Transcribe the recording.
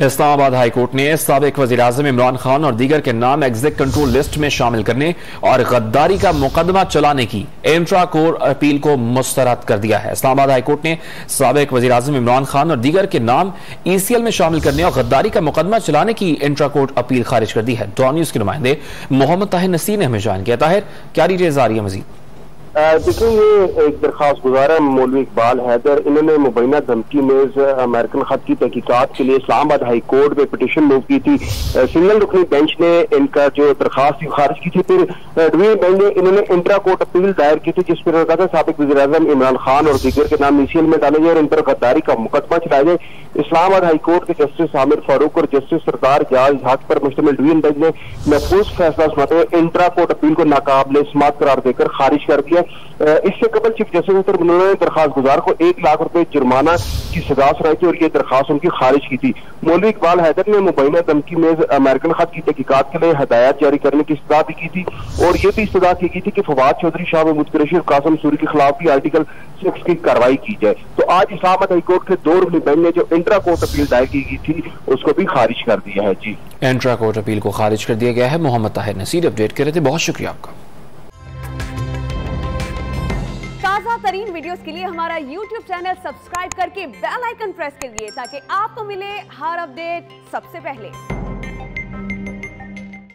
Islamabad high court ने साबिक वज़ीर-ए-आज़म इमरान खान और दीगर के नाम एग्जिट कंट्रोल लिस्ट में शामिल करने और गद्दारी का मुकदमा चलाने की इंट्रा कोर्ट अपील को मुस्तरद कर दिया है। इस्लामाबाद हाई कोर्ट ने साबिक वज़ीर-ए-आज़म इमरान खान और दीगर के नाम ECL में शामिल करने और गद्दारी का मुकदमा चलाने की इंट्रा कोर्ट अपील खारिज कर दी है। डॉन न्यूज़ के नुमाइंदे मोहम्मद ताहिर नसीर ने हमें जान किया। ताहिर, क्या डिटेल्स आ रही है मजीद? देखिए, ये एक दरखास्त गुजार है मौलवी इकबाल हैदर। इन्होंने मुबैना धमकी मेज अमेरिकन खत की तहकीकात के लिए इस्लामाबाद हाई कोर्ट में पिटीशन मूव की थी। सिंगल रुकनी बेंच ने इनका जो दरखास्त खारिज की थी। फिर डिवीजन बेंच ने इन्होंने इंट्रा कोर्ट अपील दायर की थी, जिस पर कहा था साबिक वज़ीर-ए-आज़म इमरान खान और दीगर के नाम ECL में डाले जाए और इन पर गद्दारी का मुकदमा चलाया जाए। इस्लामाबाद हाई कोर्ट के जस्टिस आमिर फारूक और जस्टिस सरदार जाज हक पर मुश्तमिल डिवीजन बेंच ने महफूज फैसला सुनाते हुए इंट्रा कोर्ट अपील को नाकाबिल समात करार देकर खारिज कर दिया। इससे कबल चीफ जस्टिस ने दरखास्त गुजार को 1 लाख रुपए जुर्माना की सजा सुनाई थी और ये दरखास्त उनकी खारिज की थी। मौलवी इकबाल हैदर ने मुबैना धमकी मेज अमेरिकन खत की तहकीकात के लिए हदायत जारी करने की इस्तदा भी की थी और ये भी इस्तदा की गई थी कि फवाद चौधरी, शाह महमूद कुरैशी और कासिम सूरी के खिलाफ भी आर्टिकल 6 की कार्रवाई की जाए। तो आज इस्लामाबाद हाई कोर्ट के 2 रुकनी बेंच ने जो इंट्रा कोर्ट अपील दायर की गई थी उसको भी खारिज कर दिया है। जी, इंट्रा कोर्ट अपील को खारिज कर दिया गया है। मोहम्मद ताहिर नसीर अपडेट कर रहे थे, बहुत शुक्रिया आपका। ताज़ा तरीन वीडियोस के लिए हमारा YouTube चैनल सब्सक्राइब करके बेल आइकन प्रेस करिए ताकि आपको मिले हर अपडेट सबसे पहले।